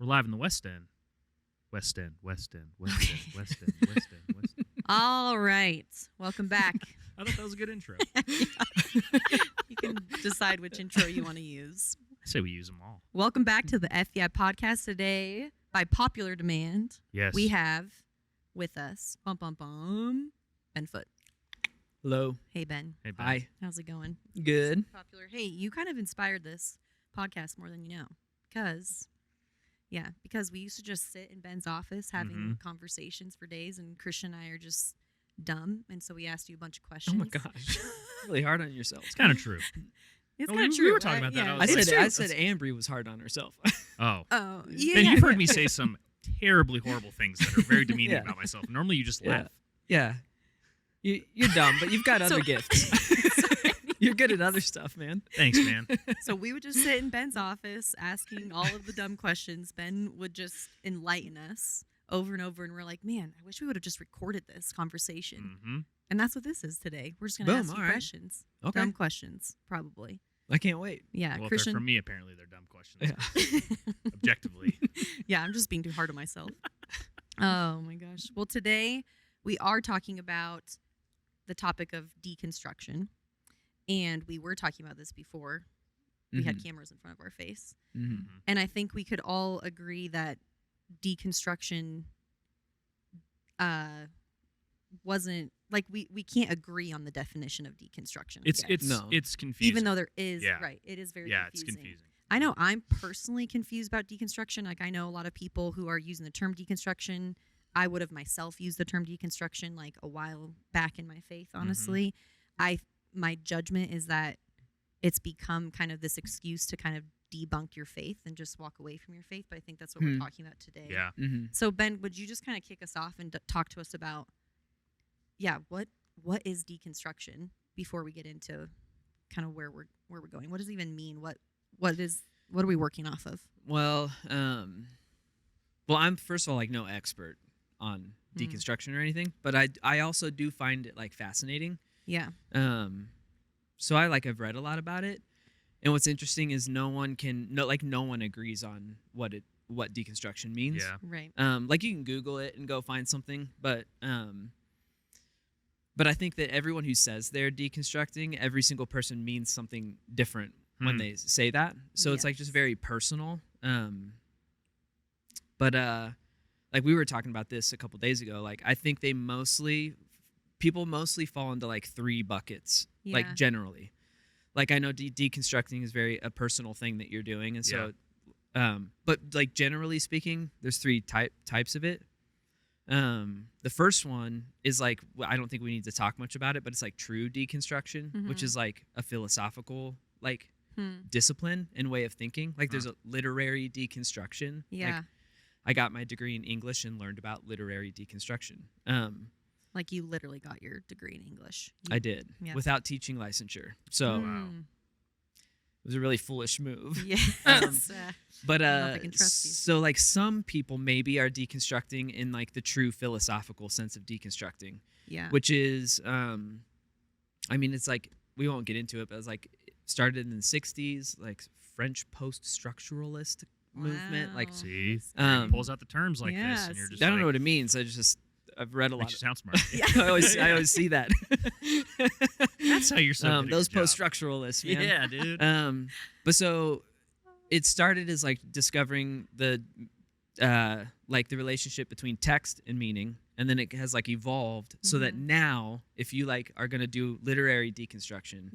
We're live in the West End. West End, West End, West End, West End, West End, West End. All right. Welcome back. I thought that was a good intro. You can decide which intro you want to use. I say we use them all. Welcome back to the FBI podcast. Today, by popular demand, Yes. we have with us, Ben Foote. Hello. Hey, Ben. Hey, Ben. Hi. How's it going? Good. Popular. Hey, you kind of inspired this podcast more than you know. Because we used to just sit in Ben's office having conversations for days, and Christian and I are just dumb, and so we asked you a bunch of questions. Oh my gosh. Really hard on yourself. It's kind of true. It's No, kind of we true. were talking about that. Yeah. I said Ambry was hard on herself. Oh. Oh, yeah. Ben, you've heard me say some terribly horrible things that are very demeaning Yeah. about myself. Normally, you just laugh. Yeah. You're dumb, but you've got other gifts. You're good at other stuff, man. Thanks, man. So we would just sit in Ben's office asking all of the dumb questions. Ben would just enlighten us over and over, and we're like, man, I wish we would have just recorded this conversation. Mm-hmm. And that's what this is today. We're just going to ask you all right. questions. Okay. Dumb questions, probably. I can't wait. Yeah, Well, if Christian. they're from me, apparently they're dumb questions. Yeah. Objectively. Yeah, I'm just being too hard on myself. Oh, my gosh. Well, today we are talking about the topic of deconstruction. And we were talking about this before we had cameras in front of our face. Mm-hmm. And I think we could all agree that deconstruction wasn't like we can't agree on the definition of deconstruction. I guess. It's confusing. Even though there is Yeah. right, it is very yeah, confusing. it's confusing. I know I'm personally confused about deconstruction. Like I know a lot of people who are using the term deconstruction. I would have myself used the term deconstruction like a while back in my faith. Honestly, my judgment is that it's become kind of this excuse to kind of debunk your faith and just walk away from your faith. But I think that's what we're talking about today. Yeah. Mm-hmm. So Ben, would you just kind of kick us off and talk to us about, what is deconstruction before we get into kind of where we're going? What does it even mean? What are we working off of? Well, I'm first of all like no expert on deconstruction or anything, but I also do find it like fascinating. Yeah. So I've read a lot about it, and what's interesting is no one agrees on what deconstruction means. Yeah. Right. Like you can Google it and go find something, but I think that everyone who says they're deconstructing, every single person means something different when they say that. So it's like just very personal. But like we were talking about this a couple days ago. Like I think people mostly fall into like three buckets. Yeah. Like generally, like I know deconstructing is very a personal thing that you're doing, and so, but like generally speaking, there's three types of it. The first one is like I don't think we need to talk much about it, but it's like true deconstruction, which is like a philosophical like discipline and way of thinking. Like there's a literary deconstruction. Yeah. Like, I got my degree in English and learned about literary deconstruction. Like you literally got your degree in English. I did without teaching licensure. So it was a really foolish move. Yes. But I don't know if I can trust you. so like some people maybe are deconstructing in like the true philosophical sense of deconstructing. Yeah. Which is I mean it's like we won't get into it, but it's like it started in the 60s, like French post-structuralist movement. Like See, Um, pulls out the terms like this, and you're just I don't like, know what it means. I've read a lot. makes you sound smart. I always see that. That's how you're so good at those your job. post-structuralists, man. Yeah, dude. But so it started as like discovering the like the relationship between text and meaning, and then it has like evolved so that now if you like are going to do literary deconstruction,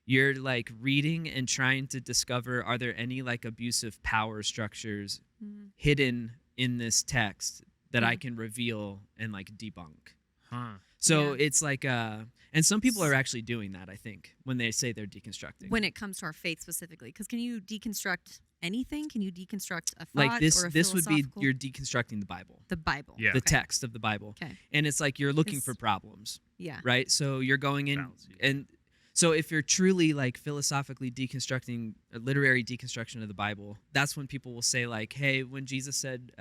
you're like reading and trying to discover, are there any like abusive power structures hidden in this text that I can reveal and like debunk. So it's like and some people are actually doing that, I think, when they say they're deconstructing. When it comes to our faith specifically, because can you deconstruct anything? Can you deconstruct a thought like this or a this would be philosophical- you're deconstructing the Bible. the Bible. Yeah. The Okay. text of the Bible. Okay. And it's like you're looking It's- for problems, Yeah. right? So you're going in Fallacy. and so if you're truly like philosophically deconstructing a literary deconstruction of the Bible, that's when people will say like, hey, when Jesus said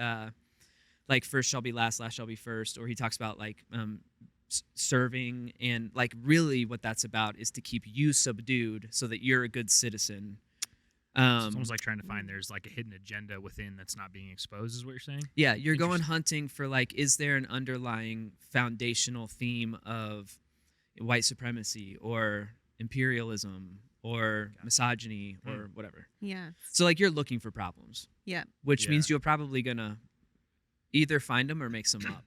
like first shall be last, last shall be first, or he talks about like serving, and like really what that's about is to keep you subdued so that you're a good citizen It's almost like trying to find there's like a hidden agenda within that's not being exposed, is what you're saying? Yeah, you're going hunting for like, is there an underlying foundational theme of white supremacy or imperialism or misogyny or whatever? Yeah. So like you're looking for problems, Yeah. which means you're probably gonna either find them or make some up.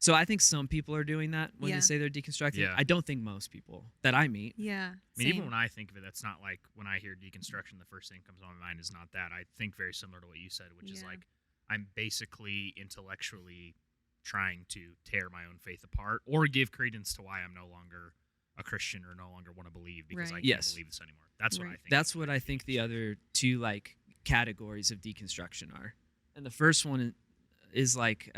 So I think some people are doing that when they say they're deconstructing. Yeah. I don't think most people that I meet. Yeah. I mean, even when I think of it, that's not like when I hear deconstruction, the first thing that comes to my mind is not that. I think very similar to what you said, which is like I'm basically intellectually trying to tear my own faith apart or give credence to why I'm no longer a Christian or no longer want to believe because I can't believe this anymore. That's what I think. That's what I think the other two like categories of deconstruction are. And the first one is like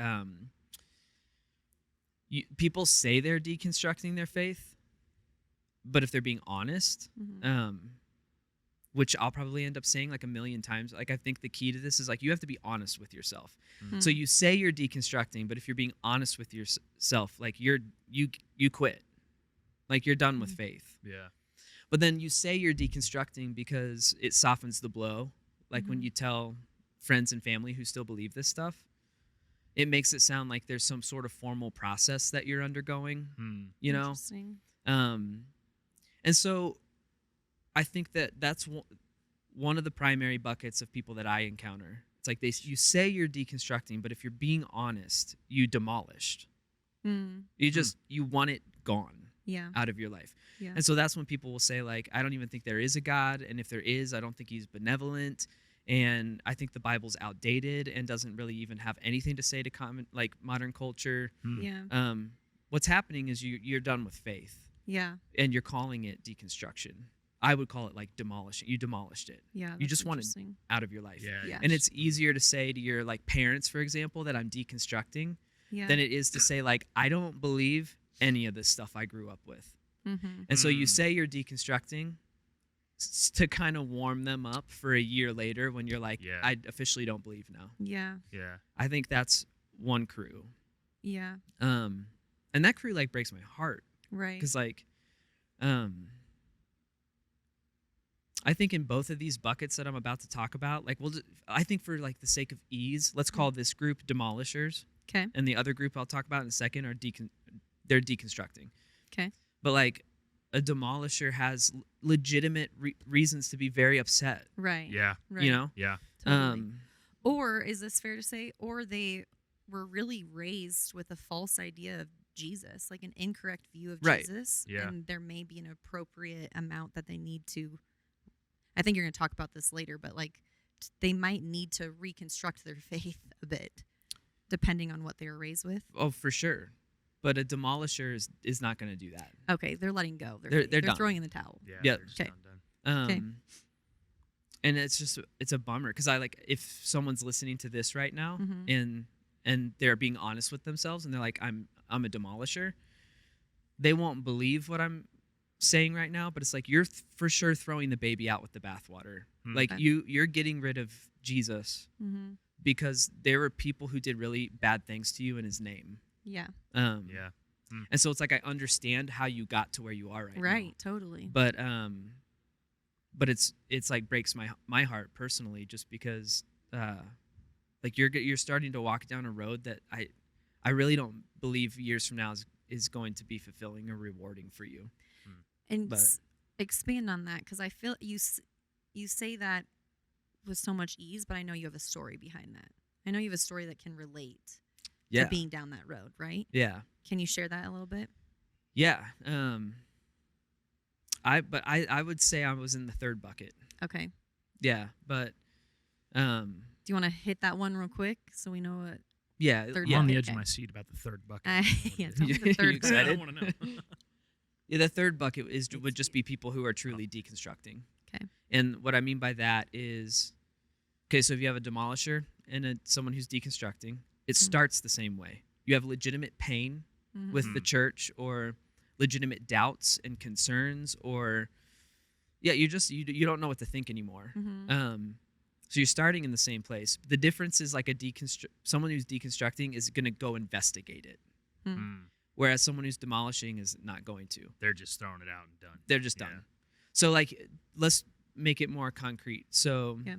people say they're deconstructing their faith, but if they're being honest, which I'll probably end up saying like a million times, like I think the key to this is like you have to be honest with yourself. So you say you're deconstructing, but if you're being honest with yourself, like you quit, like you're done with faith. Yeah. But then you say you're deconstructing because it softens the blow. Like when you tell friends and family who still believe this stuff, it makes it sound like there's some sort of formal process that you're undergoing, you know? Interesting. And so I think that that's one of the primary buckets of people that I encounter. It's like you say you're deconstructing, but if you're being honest, you demolished. You want it gone out of your life. Yeah. And so that's when people will say like, I don't even think there is a God. And if there is, I don't think he's benevolent. And I think the Bible's outdated and doesn't really even have anything to say to like modern culture. Yeah. What's happening is you're done with faith. Yeah. And you're calling it deconstruction. I would call it like demolishing. You demolished it. Yeah. You just want it out of your life. Yeah. And it's easier to say to your like parents, for example, that I'm deconstructing than it is to say like, I don't believe any of this stuff I grew up with. And so you say you're deconstructing to kind of warm them up for a year later when you're like, I officially don't believe now. Yeah. Yeah. I think that's one crew. Yeah. And that crew like breaks my heart. Right. Because like, I think in both of these buckets that I'm about to talk about, like I think for like the sake of ease, let's call this group demolishers. Okay. And the other group I'll talk about in a second are they're deconstructing. Okay. But like a demolisher has legitimate reasons to be very upset. Right. Yeah. Right. You know? Yeah. Totally. Or is this fair to say? Or they were really raised with a false idea of Jesus, like an incorrect view of Jesus. Yeah. And there may be an appropriate amount that they need to. I think you're going to talk about this later, but like they might need to reconstruct their faith a bit, depending on what they were raised with. Oh, for sure. But a demolisher is not going to do that. Okay, they're letting go. They're done. throwing in the towel. Yeah. Yeah. They're just Okay. done. And it's a bummer because I like if someone's listening to this right now and they're being honest with themselves and they're like I'm a demolisher, they won't believe what I'm saying right now, but it's like you're for sure throwing the baby out with the bathwater. Like you're getting rid of Jesus because there were people who did really bad things to you in his name. Yeah. Yeah. And so it's like I understand how you got to where you are right now. Right. Totally. But it's like breaks my heart personally just because like you're starting to walk down a road that I really don't believe years from now is going to be fulfilling or rewarding for you. And expand on that because I feel you say that with so much ease, but I know you have a story behind that. I know you have a story that can relate to being down that road, right? Yeah. Can you share that a little bit? Yeah. I would say I was in the third bucket. Okay. Yeah, but do you want to hit that one real quick so we know what? Yeah, Third I'm on the bucket, edge okay. of my seat about the third bucket. Yeah, tell me the third You excited? I want to know. Yeah, the third bucket would just be people who are truly deconstructing. Okay. And what I mean by that is, okay, so if you have a demolisher and someone who's deconstructing, it starts the same way. You have legitimate pain with the church or legitimate doubts and concerns or, you don't know what to think anymore. So you're starting in the same place. The difference is like someone who's deconstructing is going to go investigate it. Whereas someone who's demolishing is not going to. They're just throwing it out and done. They're just done. So like let's make it more concrete. So Yeah.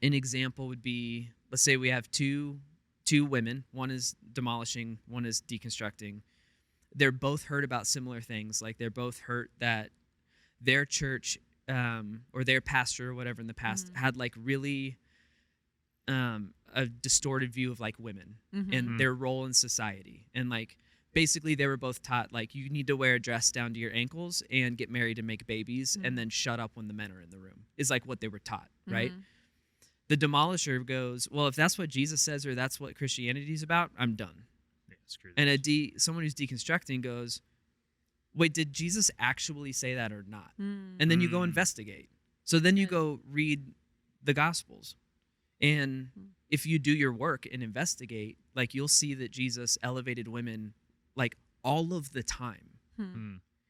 an example would be, let's say we have two women. One is demolishing, one is deconstructing. They're both hurt about similar things. Like they're both hurt that their church or their pastor or whatever in the past had like really a distorted view of like women and their role in society. And like basically they were both taught like you need to wear a dress down to your ankles and get married and make babies and then shut up when the men are in the room is like what they were taught, right? The demolisher goes, well, if that's what Jesus says or that's what Christianity is about, I'm done. Yeah, screw And this. someone who's deconstructing goes, wait, did Jesus actually say that or not? And then you go investigate. So then you go read the Gospels. And if you do your work and investigate, like you'll see that Jesus elevated women like all of the time.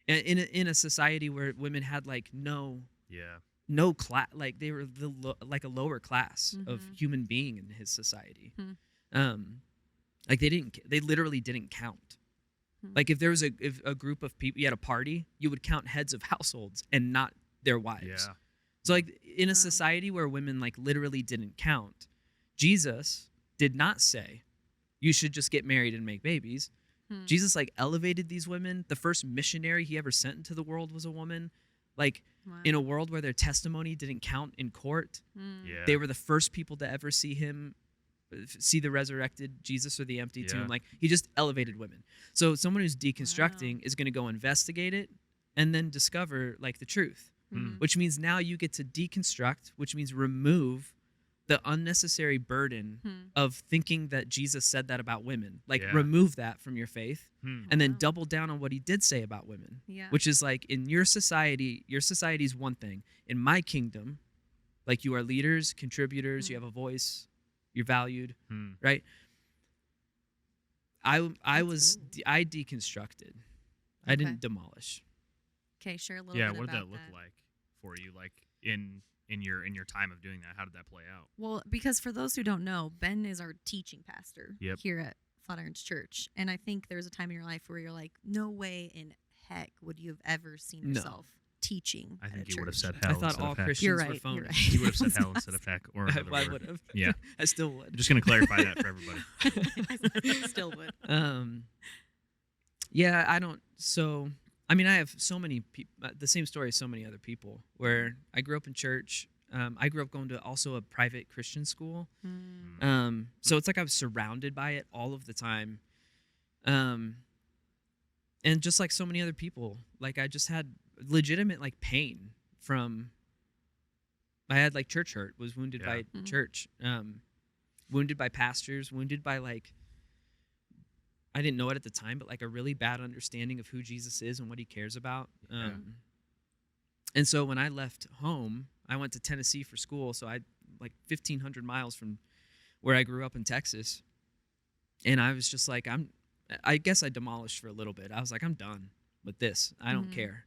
In a society where women had like no class, like they were like a lower class of human being in his society. Like they literally didn't count. Like if there was a group of people, you had a party, you would count heads of households and not their wives. Yeah. So like in a society where women like literally didn't count, Jesus did not say you should just get married and make babies. Jesus like elevated these women. The first missionary he ever sent into the world was a woman. Like in a world where their testimony didn't count in court, they were the first people to ever see the resurrected Jesus or the empty tomb. Like he just elevated women. So someone who's deconstructing is going to go investigate it and then discover like the truth, which means now you get to deconstruct, which means remove the unnecessary burden of thinking that Jesus said that about women. Like remove that from your faith and then double down on what he did say about women, which is like in your society is one thing. In my kingdom, like you are leaders, contributors, you have a voice, you're valued, right? I deconstructed. I didn't demolish. Okay, share a little bit about that. Yeah, what did that look like for you? Like in your time of doing that, how did that play out? Well, because for those who don't know, Ben is our teaching pastor here at Flatirons Church. And I think there was a time in your life where you're like, no way in heck would you have ever seen yourself teaching I at think a you would have church. said hell. I thought all Christians You're were right, phony. you're right. You would have said hell instead of heck, or another I word. would have. Yeah, I still would. I'm just gonna clarify that for everybody. Still would. Yeah, I don't. So, I mean, I have so many people. The same story as so many other people. Where I grew up in church. I grew up going to also a private Christian school. So it's like I was surrounded by it all of the time. And just like so many other people, like I just had legitimate like pain from. I had like church hurt. Was wounded by church. Wounded by pastors. Wounded by like. I didn't know it at the time, but like a really bad understanding of who Jesus is and what he cares about. And so when I left home, I went to Tennessee for school. So I like 1,500 miles from where I grew up in Texas. And I was just like, I guess I demolished for a little bit. I was like, I'm done with this. I don't care.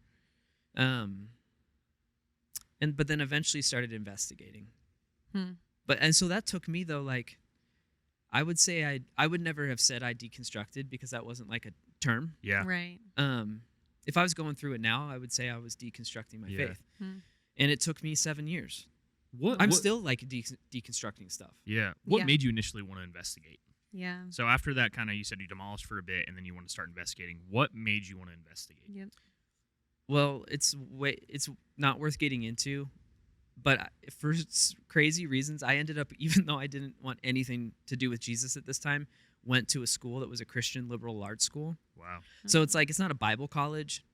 But then eventually started investigating. And so that took me though, like, I would say I would never have said I deconstructed because that wasn't like a term. Yeah. Right. If I was going through it now, I would say I was deconstructing my faith. And it took me 7 years. I'm still like deconstructing stuff. Yeah. What made you initially want to investigate? Yeah. So after that, kind of, you said you demolished for a bit, and then you want to start investigating. What made you want to investigate? Yep. Well, it's not worth getting into, but for crazy reasons, I ended up, even though I didn't want anything to do with Jesus at this time, went to a school that was a Christian liberal arts school. Wow. So it's like, it's not a Bible college,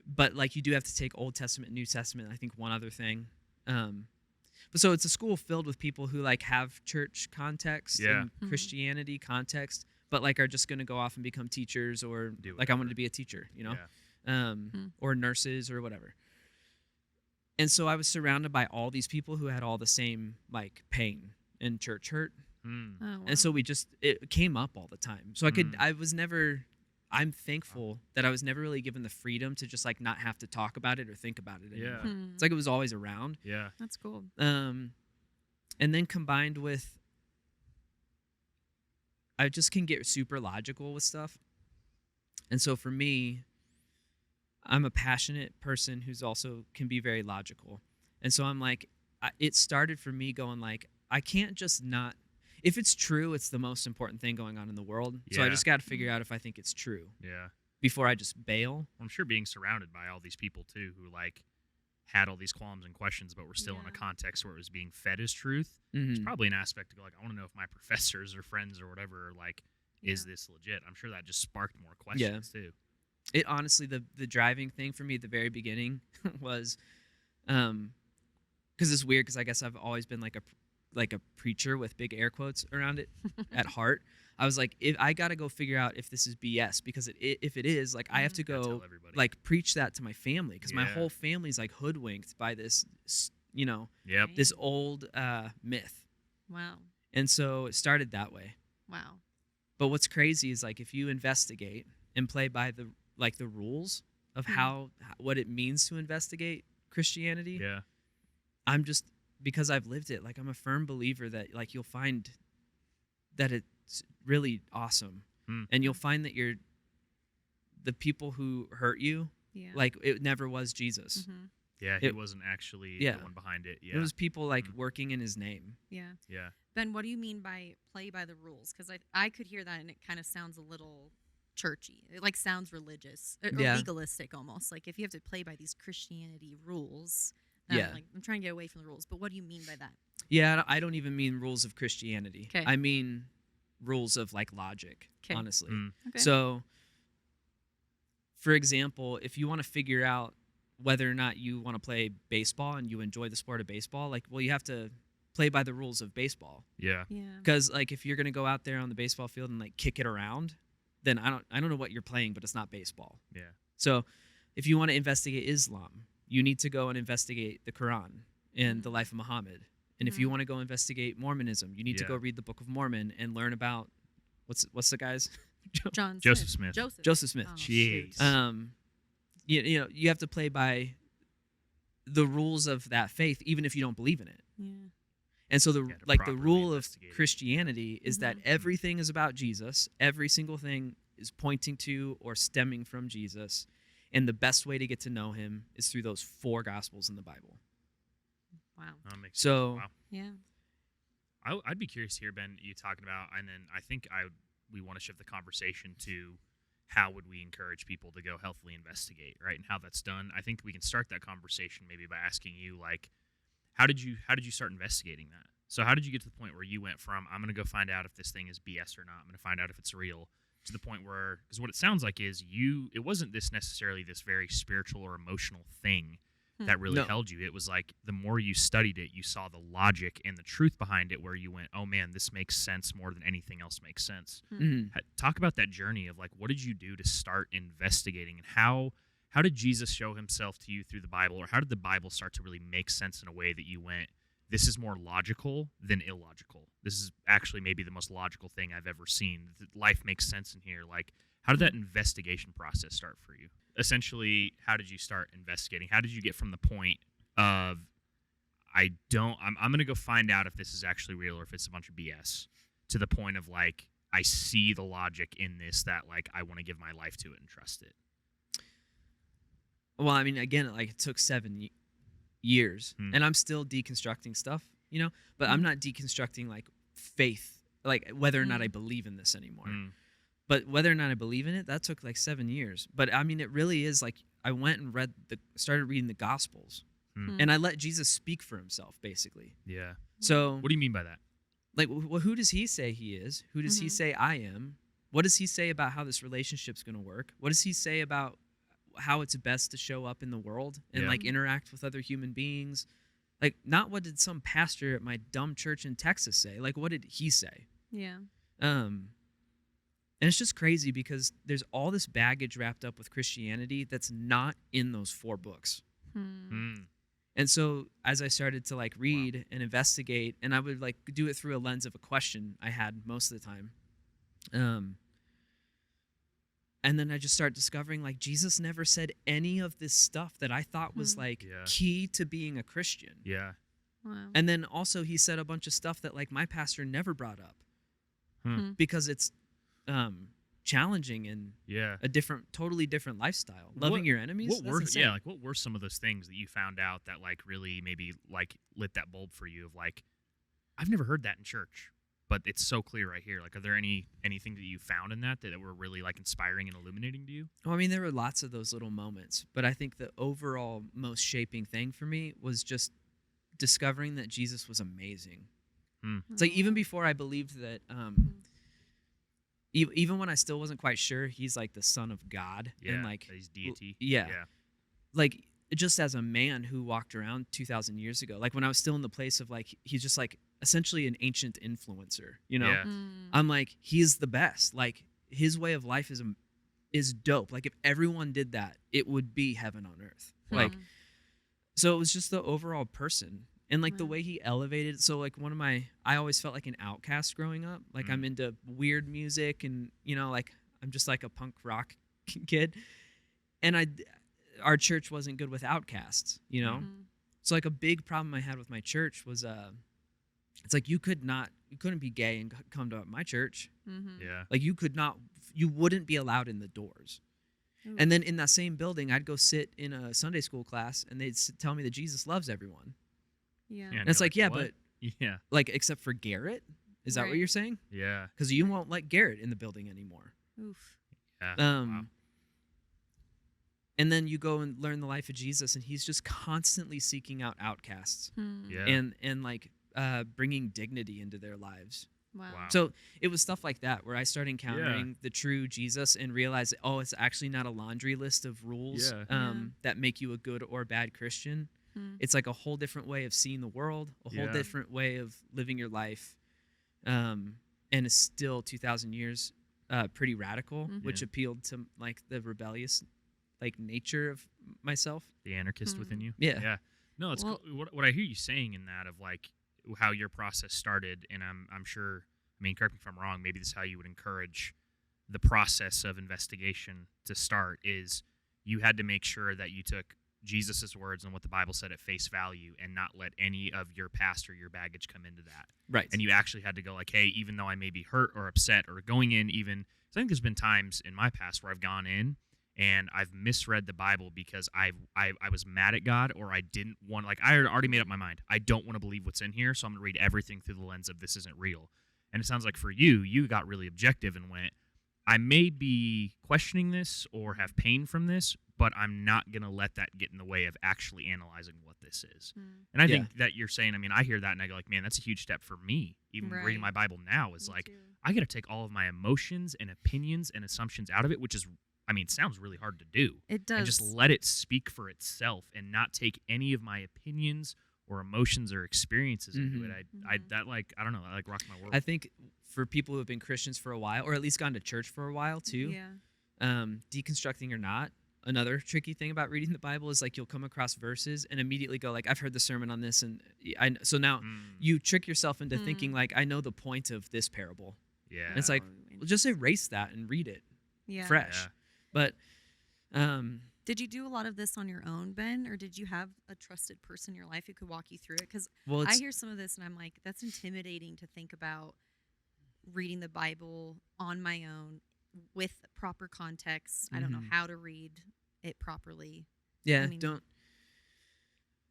but like you do have to take Old Testament, New Testament, I think one other thing. But so it's a school filled with people who like have church context and Christianity context, but like are just going to go off and become teachers or like I wanted to be a teacher, you know, or nurses or whatever. And so I was surrounded by all these people who had all the same like pain and church hurt. Oh, wow. And so it came up all the time. So I'm thankful that I was never really given the freedom to just like not have to talk about it or think about it anymore. It's like it was always around. Yeah. That's cool. And then combined with, I just can get super logical with stuff. And so for me, I'm a passionate person who's also can be very logical. And so I'm like, it started for me going like, I can't just not, if it's true, it's the most important thing going on in the world. So I Yeah. just got to figure out if I think it's true Yeah. before I just bail. I'm sure being surrounded by all these people too who like had all these qualms and questions, but were still in a context where it was being fed as truth. There's probably an aspect to go like, I want to know if my professors or friends or whatever are like, is this legit? I'm sure that just sparked more questions too. It honestly, the driving thing for me at the very beginning was, because it's weird because I guess I've always been like a preacher with big air quotes around it at heart. I was like, I got to go figure out if this is BS, because if it is, like, I have to go like preach that to my family, because my whole family's like hoodwinked by this, this old myth. Wow. And so it started that way. Wow. But what's crazy is like if you investigate and play by the rules of what it means to investigate Christianity. Yeah. I'm just, because I've lived it, like I'm a firm believer that like you'll find that it's really awesome. And you'll find that the people who hurt you, like it never was Jesus. Yeah, he wasn't actually the one behind it. Yeah. It was people like working in his name. Yeah. Yeah. Ben, what do you mean by play by the rules? Because I could hear that and it kind of sounds a little churchy. It like sounds religious or legalistic almost. Like if you have to play by these Christianity rules. Like I'm trying to get away from the rules, but what do you mean by that? Yeah, I don't even mean rules of Christianity. Okay. I mean rules of like logic, honestly. Okay. So, for example, if you want to figure out whether or not you want to play baseball and you enjoy the sport of baseball, like, well, you have to play by the rules of baseball. Yeah. Yeah. Because like if you're gonna go out there on the baseball field and like kick it around, then I don't know what you're playing, but it's not baseball. Yeah. So, if you want to investigate Islam, you need to go and investigate the Quran and the life of Muhammad. And if you want to go investigate Mormonism, you need to go read the Book of Mormon and learn about what's the guy's Joseph Smith. Joseph Smith. Oh, Jeez. You have to play by the rules of that faith, even if you don't believe in it. Yeah. And so the properly rule of investigate it. Christianity is that everything is about Jesus. Every single thing is pointing to or stemming from Jesus. And the best way to get to know him is through those 4 Gospels in the Bible. Wow. That makes So, sense. Wow. Yeah. I'd be curious to hear, Ben, you talking about, and then I think we want to shift the conversation to how would we encourage people to go healthily investigate, right? And how that's done. I think we can start that conversation maybe by asking you, like, how did you start investigating that? So how did you get to the point where you went from, I'm going to go find out if this thing is BS or not, I'm going to find out if it's real, to the point where, because what it sounds like is it wasn't necessarily this very spiritual or emotional thing that really held you. It was like the more you studied it, you saw the logic and the truth behind it, where you went, oh man, this makes sense more than anything else makes sense. Talk about that journey of like, what did you do to start investigating, and how did Jesus show himself to you through the Bible, or how did the Bible start to really make sense in a way that you went, this is more logical than illogical. This is actually maybe the most logical thing I've ever seen. Life makes sense in here. Like, how did that investigation process start for you? Essentially, how did you start investigating? How did you get from the point of, I'm going to go find out if this is actually real or if it's a bunch of BS, to the point of like, I see the logic in this, that like I want to give my life to it and trust it? Well, I mean, again, like it took 7 years, and I'm still deconstructing stuff, but I'm not deconstructing like faith, like whether or not I believe in this anymore. But whether or not I believe in it, that took like 7 years. But I mean, it really is like I went and started reading the Gospels, and I let Jesus speak for himself, basically. Yeah. So what do you mean by that? Like, well, who does he say he is? Who does he say I am? What does he say about how this relationship's going to work? What does he say about how it's best to show up in the world and like interact with other human beings? Like, not what did some pastor at my dumb church in Texas say? Like, what did he say? Yeah. And it's just crazy because there's all this baggage wrapped up with Christianity that's not in those 4 books. And so as I started to like read and investigate, and I would like do it through a lens of a question I had most of the time. And then I just start discovering like Jesus never said any of this stuff that I thought was like key to being a Christian. Yeah. Wow. And then also he said a bunch of stuff that like my pastor never brought up because it's challenging and Yeah. a totally different lifestyle. Loving your enemies. What That's were insane. like what were some of those things that you found out that like really maybe like lit that bulb for you of like I've never heard that in church, but it's so clear right here. Like, are there anything that you found in that were really like inspiring and illuminating to you? Well, I mean, there were lots of those little moments, but I think the overall most shaping thing for me was just discovering that Jesus was amazing. It's like even before I believed that, even when I still wasn't quite sure he's like the Son of God and like that he's deity. Yeah, like just as a man who walked around 2,000 years ago, like when I was still in the place of like he's just like essentially an ancient influencer, you know. Yeah. I'm like he's the best. Like his way of life is dope. Like if everyone did that, it would be heaven on earth. Like so it was just the overall person. And like the way he elevated, so like I always felt like an outcast growing up. Like I'm into weird music and, you know, like I'm just like a punk rock kid. And our church wasn't good with outcasts, you know? So like a big problem I had with my church was, it's like you couldn't be gay and come to my church. Yeah. Like you wouldn't be allowed in the doors. Ooh. And then in that same building, I'd go sit in a Sunday school class and they'd tell me that Jesus loves everyone. Yeah. And it's like, yeah, what? but like except for Garrett, is that what you're saying? Yeah. Because you won't let Garrett in the building anymore. Oof. Yeah. Wow. And then you go and learn the life of Jesus, and he's just constantly seeking out outcasts, and like bringing dignity into their lives. Wow. So it was stuff like that where I started encountering the true Jesus and realized, oh, it's actually not a laundry list of rules that make you a good or bad Christian. It's like a whole different way of seeing the world, a whole different way of living your life, and it's still 2,000 years pretty radical, which appealed to like the rebellious like nature of myself, the anarchist within you. Yeah. No, it's cool. What I hear you saying in that of like how your process started, and I'm sure, I mean, correct me if I'm wrong, maybe this is how you would encourage the process of investigation to start, is you had to make sure that you took Jesus' words and what the Bible said at face value and not let any of your past or your baggage come into that. Right. And you actually had to go like, hey, even though I may be hurt or upset or going in even, I think there's been times in my past where I've gone in and I've misread the Bible because I was mad at God, or I didn't want, like I had already made up my mind. I don't want to believe what's in here, so I'm going to read everything through the lens of this isn't real. And it sounds like for you got really objective and went, I may be questioning this or have pain from this, but I'm not going to let that get in the way of actually analyzing what this is. And I think that you're saying, I mean, I hear that and I go like, man, that's a huge step for me. Even reading my Bible now is like, I got to take all of my emotions and opinions and assumptions out of it, which is, I mean, it sounds really hard to do. It does. And just let it speak for itself and not take any of my opinions or emotions or experiences into it. I don't know, that like rocks my world. I think for people who have been Christians for a while, or at least gone to church for a while too, deconstructing or not, another tricky thing about reading the Bible is like you'll come across verses and immediately go like, I've heard the sermon on this, and so now you trick yourself into thinking like, I know the point of this parable. Yeah. And it's like, well, just erase that and read it fresh. Yeah. But did you do a lot of this on your own, Ben, or did you have a trusted person in your life who could walk you through it? Because I hear some of this and I'm like, that's intimidating to think about reading the Bible on my own with proper context. I don't know how to read it properly. Yeah,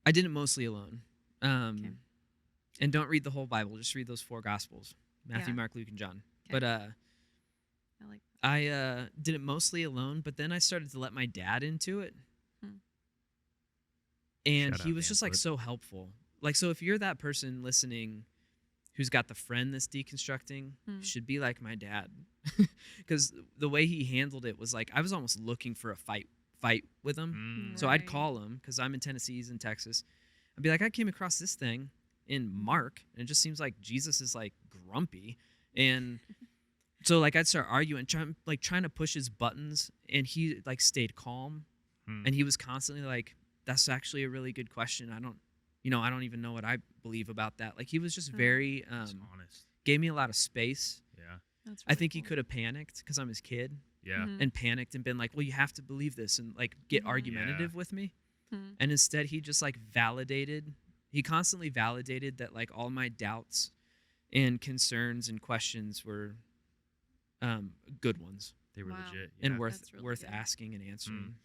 I did it mostly alone. And don't read the whole Bible. Just read those 4 Gospels: Matthew, Mark, Luke, and John. Okay. But I did it mostly alone, but then I started to let my dad into it. And he was just like so helpful. Like, so if you're that person listening who's got the friend that's deconstructing, you should be like my dad. Because the way he handled it was like, I was almost looking for a fight with him. So I'd call him, because I'm in Tennessee, he's in Texas. I'd be like, I came across this thing in Mark, and it just seems like Jesus is like grumpy. And so like I'd start arguing, trying to push his buttons, and he like stayed calm, and he was constantly like, "That's actually a really good question. I don't even know what I believe about that." Like he was just very honest. Gave me a lot of space. Yeah, that's really I think cool. he could have panicked because I'm his kid. Yeah, and panicked and been like, "Well, you have to believe this," and like get argumentative with me. And instead, he just like validated. He constantly validated that like all my doubts and concerns and questions were good ones. They were Wow. legit. and Yeah. worth That's really worth good. asking and answering.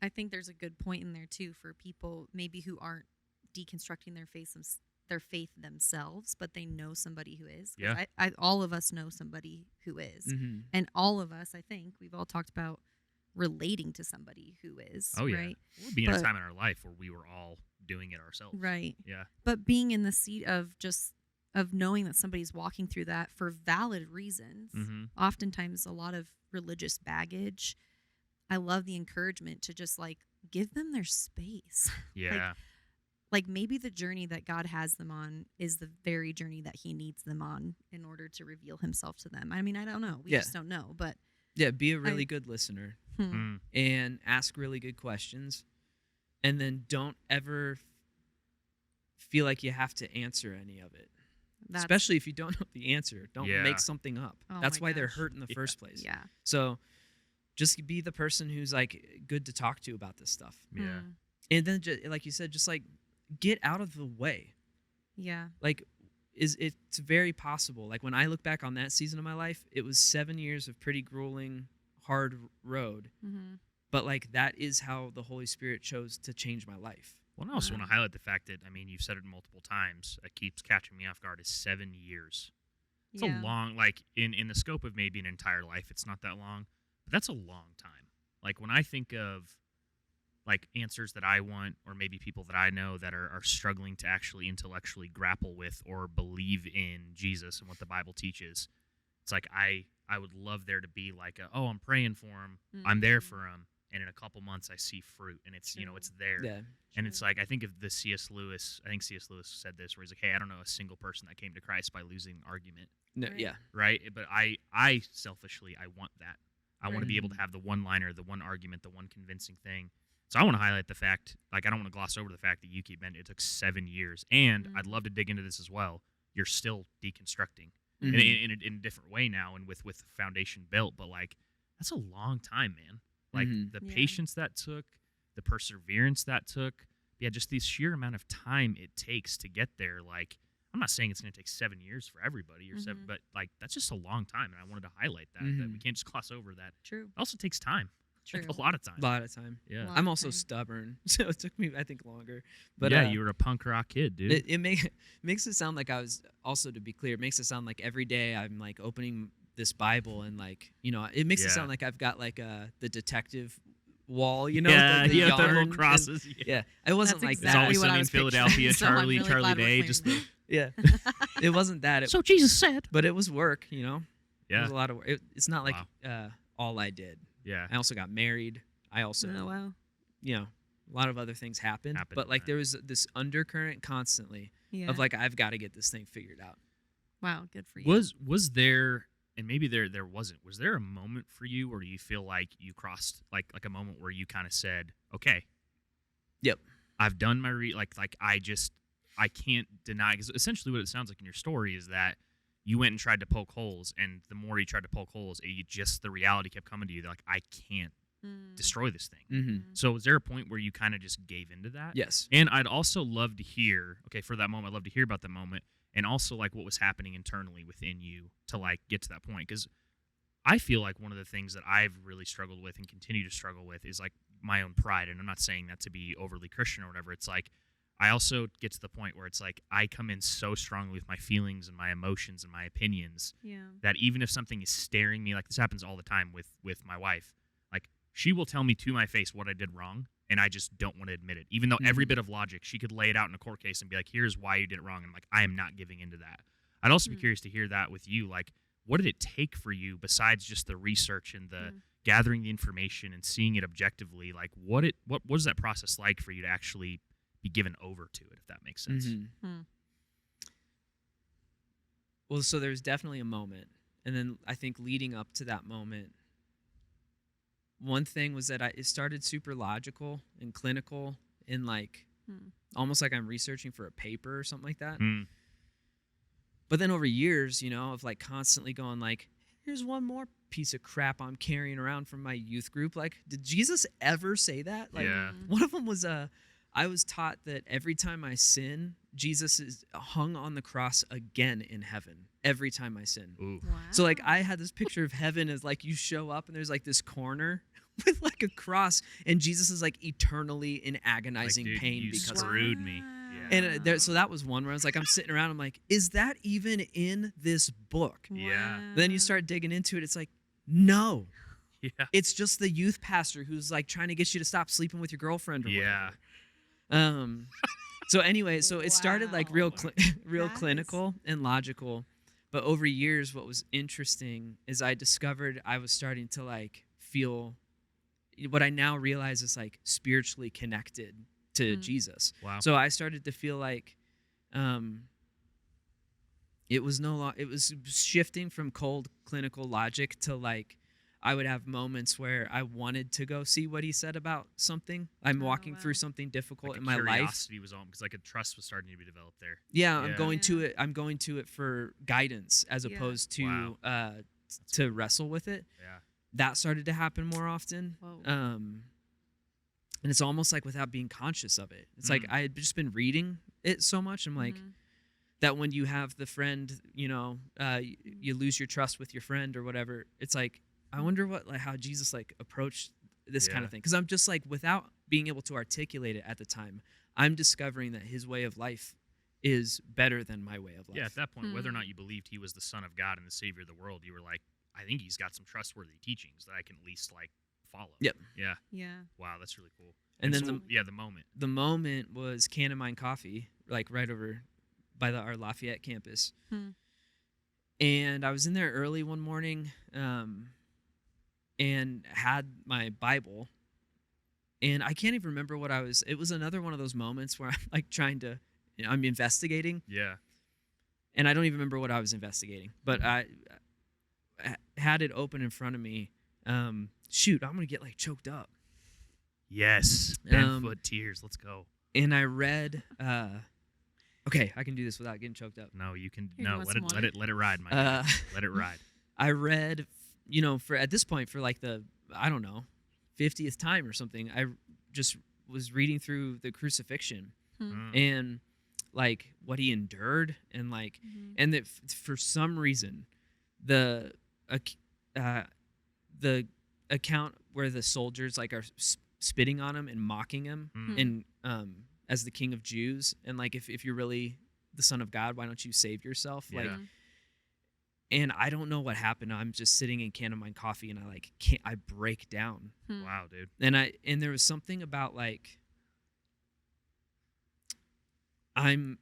I think there's a good point in there too for people maybe who aren't deconstructing their faith themselves, but they know somebody who is. 'Cause Yeah. all of us know somebody who is, Mm-hmm. and all of us, I think, we've all talked about relating to somebody who is. Oh, yeah. Right. We'll be in a But- time in our life where we were all doing it ourselves. Right. Yeah. But being in the seat of knowing that somebody's walking through that for valid reasons, Mm-hmm. oftentimes a lot of religious baggage. I love the encouragement to just like give them their space. Yeah. Like maybe the journey that God has them on is the very journey that he needs them on in order to reveal himself to them. I mean, I don't know. We Yeah. just don't know. But Yeah, be a really good listener Mm. and ask really good questions, and then don't ever feel like you have to answer any of it. that's, Especially if you don't know the answer. Don't Yeah. make something up. Oh That's my why they're gosh. hurt in the Yeah. first place. yeah. So just be the person who's like good to talk to about this stuff. Yeah. And then like you said, just like get out of the way. Yeah. Like it's very possible. Like when I look back on that season of my life, it was 7 years of pretty grueling, hard road. Mm-hmm. But like that is how the Holy Spirit chose to change my life. Well, and I also Wow. want to highlight the fact that, I mean, you've said it multiple times. It keeps catching me off guard. Is 7 years. It's a long, like in the scope of maybe an entire life, it's not that long, but that's a long time. Like when I think of like answers that I want, or maybe people that I know that are struggling to actually intellectually grapple with or believe in Jesus and what the Bible teaches, it's like I would love there to be like I'm praying for him, I'm there for him, and in a couple months I see fruit, and it's it's there. Yeah. And it's like, I think of the C.S. Lewis said this, where he's like, hey, I don't know a single person that came to Christ by losing an argument, No, Right. yeah. right? But I selfishly, I want that. I want to be able to Right. have the one-liner, the one argument, the one convincing thing. So I want to highlight the fact, like, I don't want to gloss over the fact that you keep mentioning it took 7 years. And I'd love to dig into this as well. You're still deconstructing Mhm. in a different way now, and with the foundation built. But, like, that's a long time, man. Like, Mhm. the Yeah. patience that took, the perseverance that took, yeah, just the sheer amount of time it takes to get there. Like, I'm not saying it's going to take 7 years for everybody, or seven, but like that's just a long time, and I wanted to highlight that that we can't just gloss over that. True. It also takes time, True. like a lot of time. A lot of time. Yeah, Lot I'm of also time. stubborn, so it took me, I think, longer. But yeah, you were a punk rock kid, dude. it makes it sound like I was, also to be clear, it makes it sound like every day I'm like opening this Bible and like, it makes it Yeah. sound like I've got like the detective wall, the yeah, yarn the little and- crosses. yeah, it wasn't That's like It's exactly always what I something in was Philadelphia, picturing, so I'm Charlie really glad we're Day. clearing Just that. yeah, it wasn't that. It, so Jesus said. but it was work, It Yeah, was a lot of work. It's not like Wow. all I did. yeah, I also got married. I also, Oh wow. a lot of other things happened. Happened, But like right. there was this undercurrent constantly Yeah. of like, I've got to get this thing figured out. Wow. Good for you. Was there, and maybe there wasn't. Was there a moment for you where you feel like you crossed like a moment where you kind of said, okay, Yep. I've done my I can't deny, because essentially what it sounds like in your story is that you went and tried to poke holes, and the more you tried to poke holes, the reality kept coming to you. They're like, I can't destroy this thing. Mm-hmm. So is there a point where you kind of just gave into that? Yes. And I'd also love to hear, for that moment, I'd love to hear about the moment, and also like what was happening internally within you to like get to that point. Because I feel like one of the things that I've really struggled with and continue to struggle with is like my own pride. And I'm not saying that to be overly Christian or whatever. It's like I also get to the point where it's like I come in so strongly with my feelings and my emotions and my opinions Yeah. that even if something is staring me, like this happens all the time with my wife, like she will tell me to my face what I did wrong, and I just don't want to admit it. Even though every bit of logic, she could lay it out in a court case and be like, here's why you did it wrong. And I'm like, I am not giving into that. I'd also be curious to hear that with you. Like, what did it take for you besides just the research and the gathering the information and seeing it objectively? Like, what was that process like for you to actually be given over to it, if that makes sense? Well, so there's definitely a moment. And then I think leading up to that moment, one thing was that it started super logical and clinical and like almost like I'm researching for a paper or something like that. But then over years, of like constantly going like, here's one more piece of crap I'm carrying around from my youth group. Like, did Jesus ever say that? Like, Yeah. one of them was I was taught that every time I sin, Jesus is hung on the cross again in heaven. Every time I sin. Ooh. Wow. So like I had this picture of heaven as like you show up and there's like this corner with like a cross, and Jesus is like eternally in agonizing Like, dude, pain you because of screwed me. And so that was one where I was like, I'm sitting around, I'm like, is that even in this book? Yeah. Then you start digging into it, it's like, no. Yeah. It's just the youth pastor who's like trying to get you to stop sleeping with your girlfriend or Yeah. whatever. So anyway, so it started like real That clinical and logical. But over years, what was interesting is I discovered I was starting to like feel what I now realize is like spiritually connected to Jesus. Wow. So I started to feel like it was it was shifting from cold clinical logic to like I would have moments where I wanted to go see what he said about something. I'm walking through something difficult Like in my life. Curiosity was on because like a trust was starting to be developed there. Yeah, Yeah. I'm going to it. I'm going to it for guidance as opposed to Wow. to wrestle with it. Yeah. That started to happen more often. Whoa. And it's almost like without being conscious of it. It's like I had just been reading it so much. I'm like that when you have the friend, you know, you lose your trust with your friend or whatever. It's like I wonder what like how Jesus like approached this kind of thing, because I'm just like without being able to articulate it at the time, I'm discovering that his way of life is better than my way of life. Yeah. At that point, whether or not you believed he was the Son of God and the Savior of the world, you were like, I think he's got some trustworthy teachings that I can at least like follow. Yep. Yeah. Yeah. Wow, that's really cool. And then so, the moment. The moment was Can of Mine Coffee, like right over by our Lafayette campus. And I was in there early one morning and had my Bible. And I can't even remember what it was another one of those moments where I'm like trying to, I'm investigating. Yeah. And I don't even remember what I was investigating. But I had it open in front of me. Shoot, I'm going to get like choked up. Yes. Ben Foote tears. Let's go. And I read okay, I can do this without getting choked up. No, you can. Here, No, you want let it ride, my man. Let it ride. I read, you know, for at this point for like the I don't know 50th time or something. I just was reading through the crucifixion and like what he endured and like and that for some reason the account where the soldiers like are spitting on him and mocking him and as the King of Jews and like if you're really the Son of God, why don't you save yourself? Yeah. Like, and I don't know what happened. I'm just sitting in Can of Mine Coffee and I break down. Wow, dude. And there was something about like I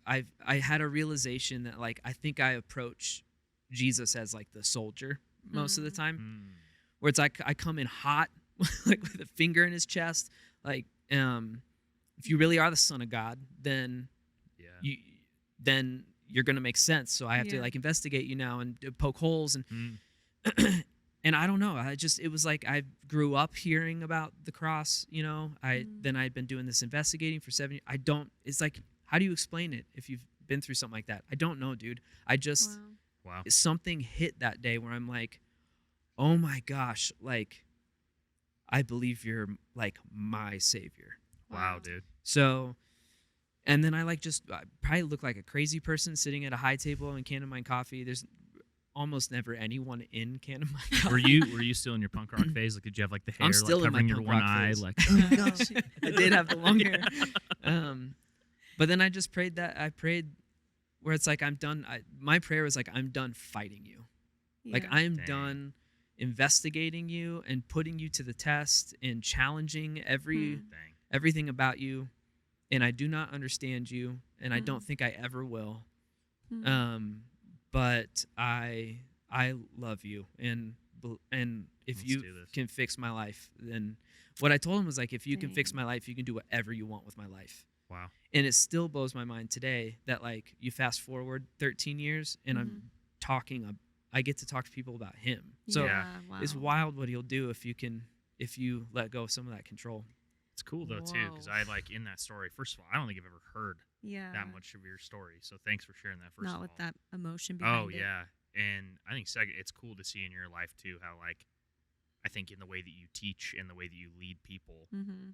had a realization that like I think I approach Jesus as like the soldier most of the time, where it's like I come in hot, like with a finger in his chest, like if you really are the Son of God, then you're gonna make sense. So I have to like investigate you now and poke holes and and I don't know. It was like I grew up hearing about the cross, you know. Then I'd been doing this investigating for 7 years. It's like, how do you explain it if you've been through something like that? I don't know, dude. I just wow. Something hit that day where I'm like, oh my gosh, like I believe you're like my savior. Wow, dude. So, and then I probably look like a crazy person sitting at a high table in Can of Mine Coffee. There's almost never anyone in Can of Mine Coffee. Were you still in your punk rock phase? Like, did you have like the hair I'm still like, in my covering your punk one rock eye? phase. Like, I did have the long hair. But then I just prayed where it's like I'm done. My prayer was like, I'm done fighting you. Like I'm done investigating you and putting you to the test and challenging everything about you. And I do not understand you, and I don't think I ever will. But I love you, and if you can fix my life, then what I told him was like, if you can fix my life, you can do whatever you want with my life. wow. And it still blows my mind today that like you fast forward 13 years, and I get to talk to people about him. So it's wild what he'll do if you let go of some of that control. It's cool though too, because I like in that story. First of all, I don't think I've ever heard that much of your story. So thanks for sharing that. First Not of with all. that emotion behind it. Yeah, and I think second, it's cool to see in your life too how like I think in the way that you teach and the way that you lead people,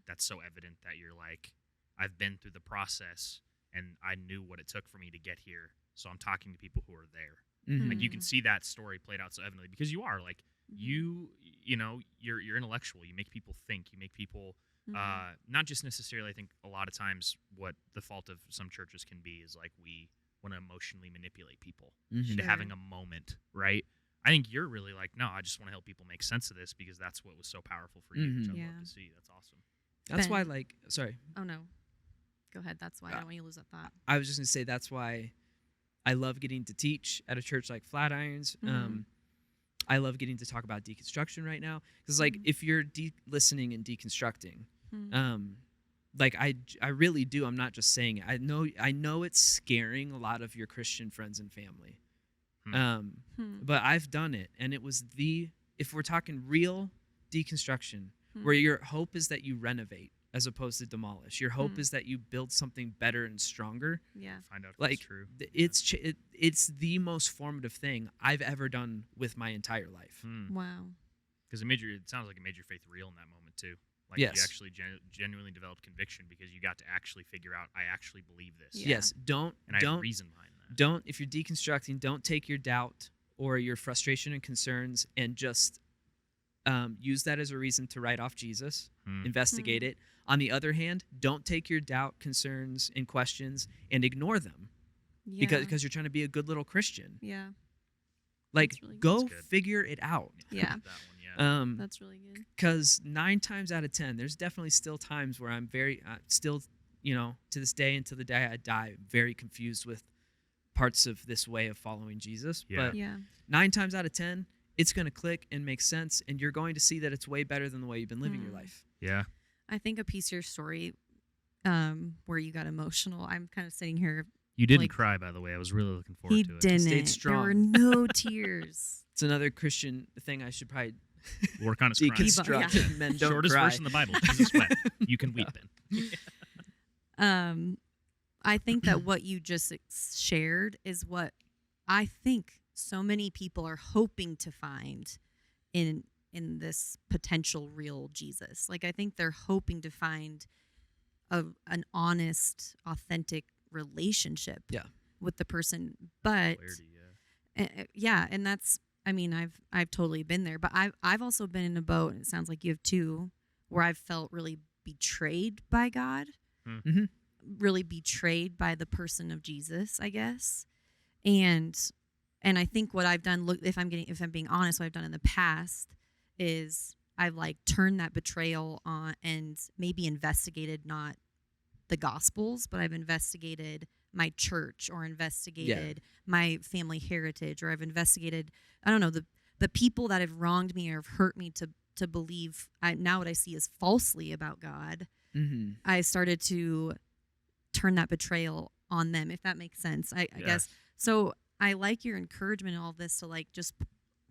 that's so evident that you're like I've been through the process, and I knew what it took for me to get here. So I'm talking to people who are there. Mhm. Like, you can see that story played out so evidently because you are like, you know, you're intellectual. You make people think. You make people not just necessarily. I think a lot of times what the fault of some churches can be is like we want to emotionally manipulate people into having a moment, right? I think you're really like, no, I just want to help people make sense of this because that's what was so powerful for you, which I'd love to see. That's awesome. That's why, Ben. like, sorry. Oh no, go ahead. That's why I don't want you to lose that thought. I was just gonna say that's why I love getting to teach at a church like Flatirons. I love getting to talk about deconstruction right now because, like, if you're listening and deconstructing, like I really do. I'm not just saying it. I know it's scaring a lot of your Christian friends and family, but I've done it, and it was if we're talking real deconstruction, where your hope is that you renovate as opposed to demolish. Your hope is that you build something better and stronger. Yeah. Find out if Like, it's true. It's the most formative thing I've ever done with my entire life. Wow. Because it sounds like it made your faith real in that moment too. Like, Yes. you actually genuinely developed conviction because you got to actually figure out, I actually believe this. Yeah. Yes, And I have reason behind that. don't if you're deconstructing, don't take your doubt or your frustration and concerns and just use that as a reason to write off Jesus. Investigate it. On the other hand, don't take your doubt, concerns, and questions and ignore them because you're trying to be a good little Christian. Yeah. Like, really go That's good. figure it out. Yeah. That one, yeah. That's really good. Because 9 times out of 10, there's definitely still times where I'm still, to this day and to the day I die, very confused with parts of this way of following Jesus. Yeah. But 9 times out of 10, it's going to click and make sense, and you're going to see that it's way better than the way you've been living your life. Yeah. I think a piece of your story where you got emotional, I'm kind of sitting here. You didn't Like, cry, by the way. I was really looking forward He to it. didn't. Stayed There strong. were no tears. It's another Christian thing I should probably Work on his crying. deconstruct. Yeah. Men don't Shortest cry. verse in the Bible. Jesus wept. You can weep then. I think that what you just shared is what I think so many people are hoping to find in this potential real Jesus. Like, I think they're hoping to find an honest, authentic relationship with the person. But Clarity, and that's, I mean, I've totally been there, but I've also been in a boat, and it sounds like you have too, where I've felt really betrayed by God, really betrayed by the person of Jesus, I guess. And I think what I've done, if I'm being honest, what I've done in the past is I've like turned that betrayal on and maybe investigated not the Gospels, but I've investigated my church or investigated my family heritage, or I've investigated, I don't know, the people that have wronged me or have hurt me to believe now what I see is falsely about God. I started to turn that betrayal on them, if that makes sense. I guess. So I like your encouragement in all of this to like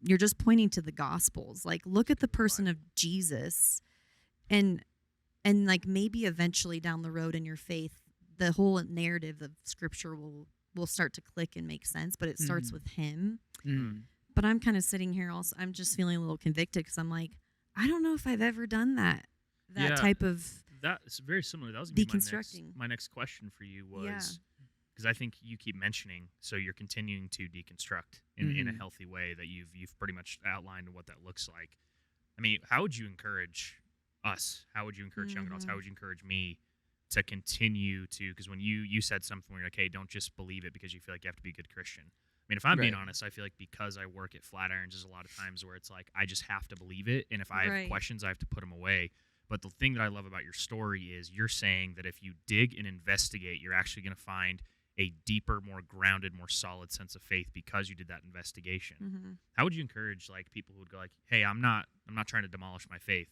you're just pointing to the Gospels. Like, look at the person of Jesus, and like maybe eventually down the road in your faith, the whole narrative of Scripture will start to click and make sense. But it starts with Him. But I'm kind of sitting here also. I'm just feeling a little convicted because I'm like, I don't know if I've ever done that type of. That's very similar. That was gonna be Deconstructing. my next question for you was, because I think you keep mentioning, so you're continuing to deconstruct in a healthy way that you've pretty much outlined what that looks like. I mean, how would you encourage us? How would you encourage young adults? How would you encourage me to continue to? Because when you said something where you're like, hey, don't just believe it because you feel like you have to be a good Christian. I mean, if I'm being honest, I feel like because I work at Flatirons, there's a lot of times where it's like I just have to believe it, and if I have questions, I have to put them away. But the thing that I love about your story is you're saying that if you dig and investigate, you're actually going to find a deeper, more grounded, more solid sense of faith because you did that investigation. How would you encourage like people who would go like, hey, I'm not trying to demolish my faith,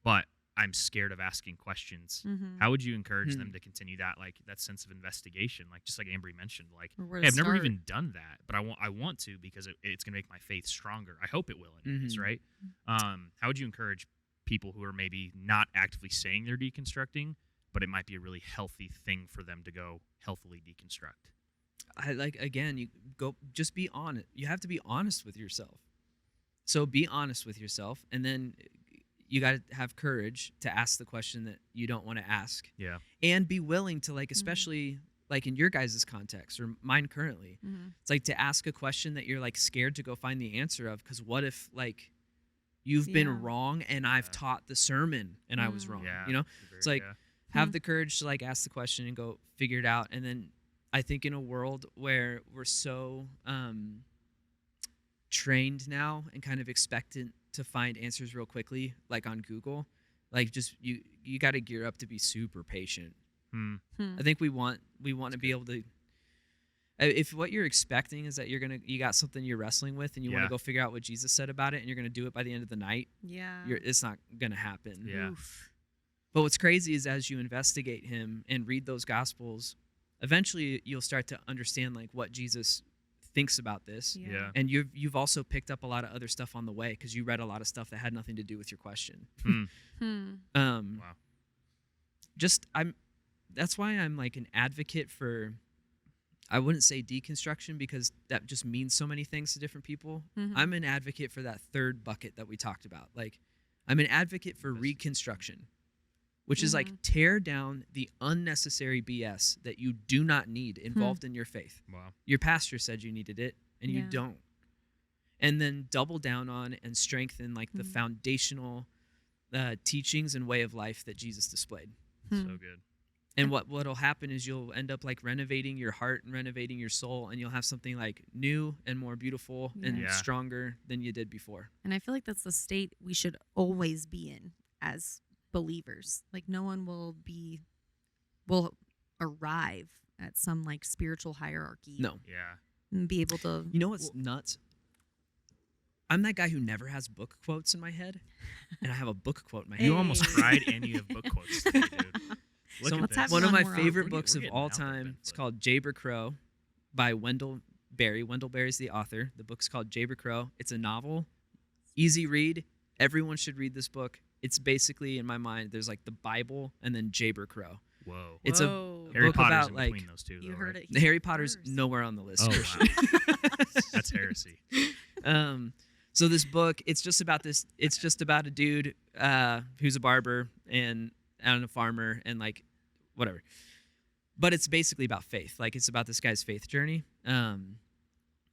but I'm scared of asking questions. How would you encourage them to continue that sense of investigation? Like, just like Ambry mentioned, like, hey, I've never even done that, but I want to because it's going to make my faith stronger. I hope it will anyways, right? How would you encourage people who are maybe not actively saying they're deconstructing, but it might be a really healthy thing for them to go healthily deconstruct? Just be honest. You have to be honest with yourself. So be honest with yourself, and then you got to have courage to ask the question that you don't want to ask. Yeah. And be willing to, like, especially like in your guys' context or mine currently, it's like to ask a question that you're like scared to go find the answer of, because what if like you've been wrong and I've taught the sermon and I was wrong, Yeah. you know? It's like have the courage to like ask the question and go figure it out. And then I think in a world where we're so trained now and kind of expectant to find answers real quickly, like on Google, like just you got to gear up to be super patient. I think we want to be able to, if what you're expecting is that you got something you're wrestling with and you want to go figure out what Jesus said about it and you're going to do it by the end of the night, it's not going to happen. Yeah. But what's crazy is as you investigate him and read those gospels, eventually you'll start to understand like what Jesus thinks about this. Yeah. And you've also picked up a lot of other stuff on the way because you read a lot of stuff that had nothing to do with your question. Wow. That's why I'm like an advocate for, I wouldn't say deconstruction because that just means so many things to different people. I'm an advocate for that third bucket that we talked about. Like, I'm an advocate for reconstruction, which is like tear down the unnecessary BS that you do not need involved in your faith. Wow. Your pastor said you needed it and you don't. And then double down on and strengthen like the foundational teachings and way of life that Jesus displayed. So good. And what'll happen is you'll end up like renovating your heart and renovating your soul, and you'll have something like new and more beautiful and stronger than you did before. And I feel like that's the state we should always be in as believers. Like no one will arrive at some like spiritual hierarchy. No. Yeah. And be able to. You know what's nuts? I'm that guy who never has book quotes in my head, and I have a book quote in my head. You almost cried and you have book quotes today, dude. So one of my favorite books of all time is called Jayber Crow by Wendell Berry. Wendell Berry's the author. The book's called Jayber Crow. It's a novel, easy read. Everyone should read this book. It's basically, in my mind, there's like the Bible and then Jayber Crow. Whoa. It's a Harry book Potter's about in like between those two. You Though, heard right? it. Harry Potter's nowhere on the list. Oh, wow. That's heresy. So this book, it's just about a dude who's a barber and a farmer and like whatever. But it's basically about faith. Like it's about this guy's faith journey. And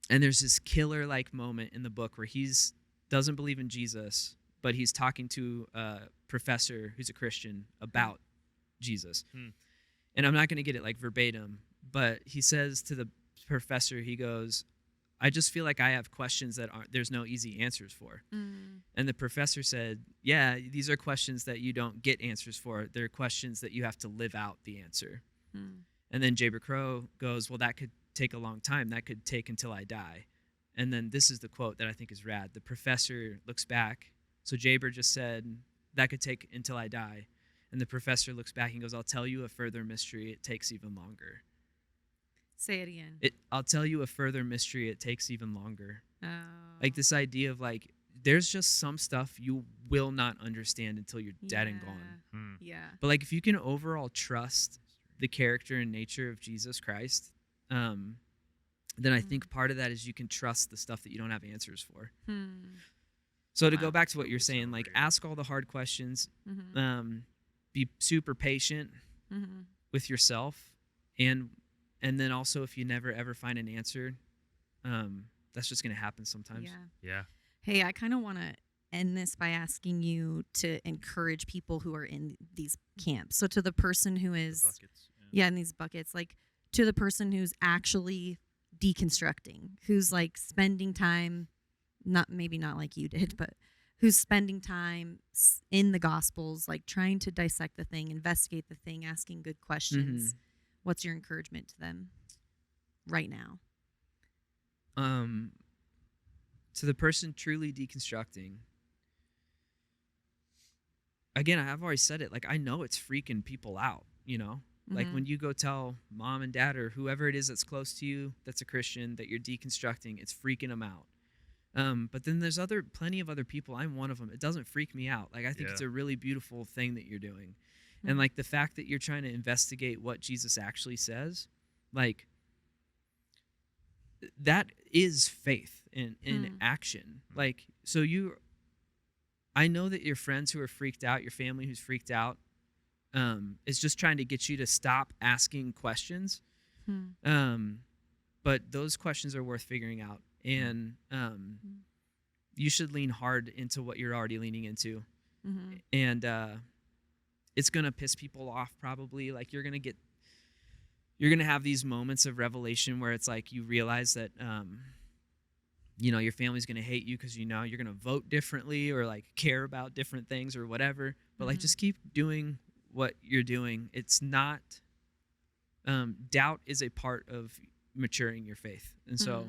there's this killer like moment in the book where he's doesn't believe in Jesus, but he's talking to a professor who's a Christian about Jesus. And I'm not going to get it like verbatim, but he says to the professor, he goes, I just feel like I have questions that there's no easy answers for. And the professor said, yeah, these are questions that you don't get answers for. They're questions that you have to live out the answer. And then Jayber Crow goes, well, that could take a long time. That could take until I die. And then this is the quote that I think is rad. The professor looks back. So Jayber just said, that could take until I die. And the professor looks back and goes, I'll tell you a further mystery. It takes even longer. Say it again. I'll tell you a further mystery. It takes even longer. Oh. Like this idea of like, there's just some stuff you will not understand until you're dead and gone. Yeah. But like, if you can overall trust the character and nature of Jesus Christ, then I think part of that is you can trust the stuff that you don't have answers for. So to go back to what you're saying, like ask all the hard questions, be super patient with yourself, and then also if you never ever find an answer, that's just going to happen sometimes. Yeah. Hey, I kind of want to end this by asking you to encourage people who are in these camps. So to the person who is, in these buckets, like to the person who's actually deconstructing, who's like spending time, maybe not like you did, but who's spending time in the Gospels, like trying to dissect the thing, investigate the thing, asking good questions. What's your encouragement to them right now? To the person truly deconstructing, again, I've already said it, like I know it's freaking people out, you know? Like when you go tell mom and dad or whoever it is that's close to you that's a Christian that you're deconstructing, it's freaking them out. But then there's plenty of other people. I'm one of them. It doesn't freak me out. Like I think it's a really beautiful thing that you're doing. And like the fact that you're trying to investigate what Jesus actually says, like that is faith in action. Like, so I know that your friends who are freaked out, your family who's freaked out, is just trying to get you to stop asking questions. But those questions are worth figuring out, and you should lean hard into what you're already leaning into. And it's gonna piss people off probably. Like you're gonna have these moments of revelation where it's like you realize that your family's gonna hate you because you're gonna vote differently or like care about different things or whatever. But like just keep doing what you're doing. It's not doubt is a part of maturing your faith, and so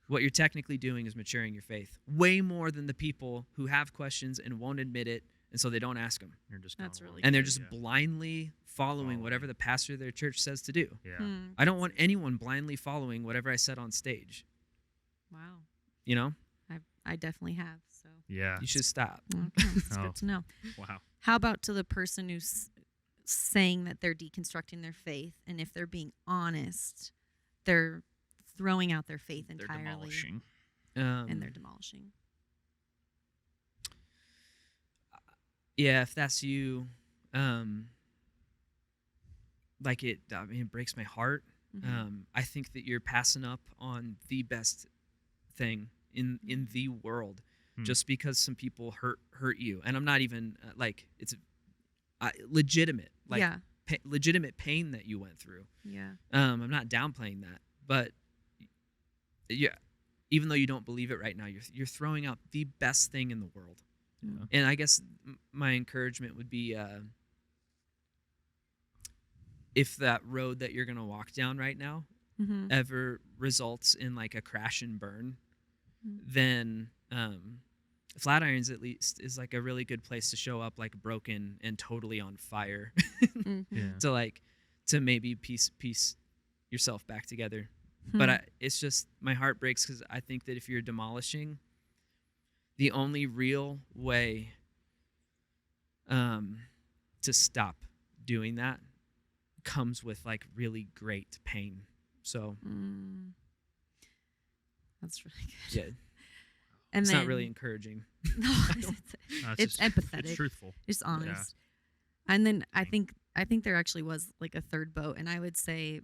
what you're technically doing is maturing your faith way more than the people who have questions and won't admit it, and so they don't ask them. You're just That's really and they're just blindly following whatever the pastor of their church says to do. I don't want anyone blindly following whatever I said on stage. Wow. I definitely have. So yeah, you should stop. Okay, that's good to know. Wow. How about to the person who's saying that they're deconstructing their faith, and if they're being honest, they're throwing out their faith entirely, They're demolishing. And they're demolishing. Yeah, if that's you, it breaks my heart. I think that you're passing up on the best thing in the world just because some people hurt you. And I'm not even it's legitimate, legitimate pain that you went through. Yeah. I'm not downplaying that, but yeah, even though you don't believe it right now, you're throwing out the best thing in the world. Yeah. And I guess my encouragement would be if that road that you're going to walk down right now ever results in like a crash and burn, then Flatirons at least is like a really good place to show up like broken and totally on fire to maybe piece yourself back together. But it's just my heart breaks because I think that if you're demolishing, the only real way to stop doing that comes with like really great pain. So that's really good. Yeah. And it's then, not really encouraging. No, it's empathetic. It's truthful. It's honest. Yeah. And then I think there actually was like a third boat, and I would say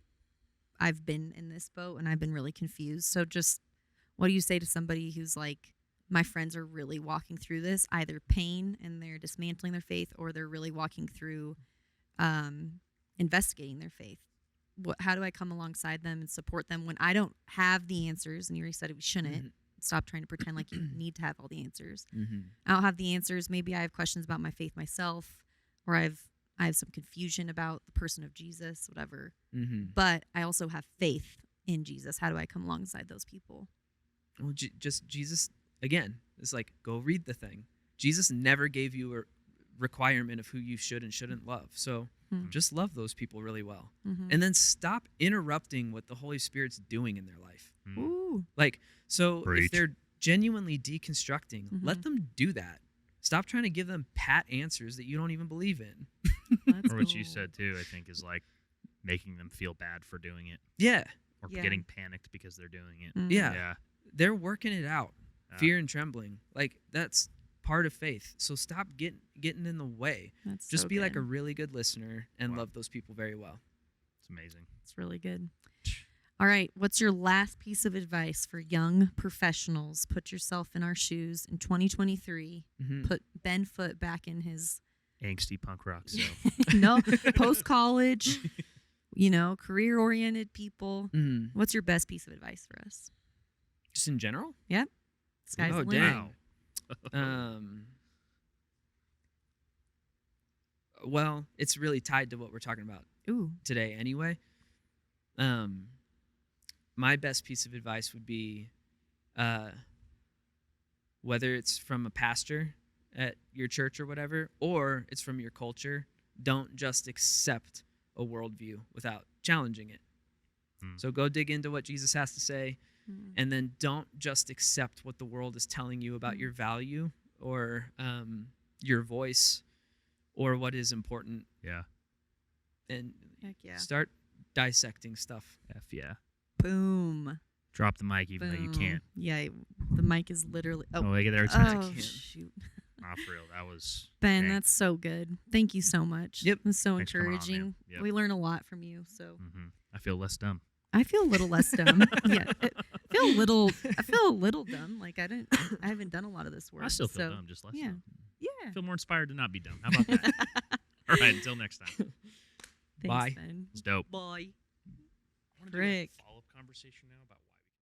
I've been in this boat and I've been really confused. So just what do you say to somebody who's like, my friends are really walking through this, either pain and they're dismantling their faith, or they're really walking through investigating their faith? How do I come alongside them and support them when I don't have the answers? And you already said we shouldn't. Stop trying to pretend like you need to have all the answers. I don't have the answers. Maybe I have questions about my faith myself, or I have some confusion about the person of Jesus, whatever. But I also have faith in Jesus. How do I come alongside those people? Well, just Jesus, again, it's like, go read the thing. Jesus never gave you a requirement of who you should and shouldn't love. So just love those people really well. And then stop interrupting what the Holy Spirit's doing in their life. Ooh. Like, so Preach. If they're genuinely deconstructing, let them do that. Stop trying to give them pat answers that you don't even believe in. Or what you said too, I think, is like making them feel bad for doing it. Yeah. Or getting panicked because they're doing it. Yeah. They're working it out. Fear and trembling. Like, that's part of faith. So stop getting in the way. That's just so be good. like a really good listener and love those people very well. It's amazing. It's really good. All right. What's your last piece of advice for young professionals? Put yourself in our shoes in 2023. Put Ben Foote back in his angsty punk rock self. No, post-college, career-oriented people. What's your best piece of advice for us? Just in general? Yep. Sky's the limit. Dang. Well, it's really tied to what we're talking about today anyway. My best piece of advice would be whether it's from a pastor at your church or whatever, or it's from your culture, don't just accept a worldview without challenging it. So go dig into what Jesus has to say, and then don't just accept what the world is telling you about your value or your voice or what is important. Yeah. Heck yeah. Start dissecting stuff. F yeah. Boom. Drop the mic even though you can't. Yeah, the mic is literally... Oh, look at there. Oh, shoot. Nah, for real. That was Ben, dang. that's so good. Thank you so much. Yep. It's so Thanks for coming on, man. encouraging. Yep. We learn a lot from you. So Mhm. I feel less dumb. I feel a little less dumb. Yeah, I feel a little dumb. Like I haven't done a lot of this work. I still feel so, dumb, just less yeah. dumb. Yeah. I feel more inspired to not be dumb. How about that? All right, until next time. Thanks, Bye. Ben. It's dope. Bye. I wanna do a Rick. follow-up conversation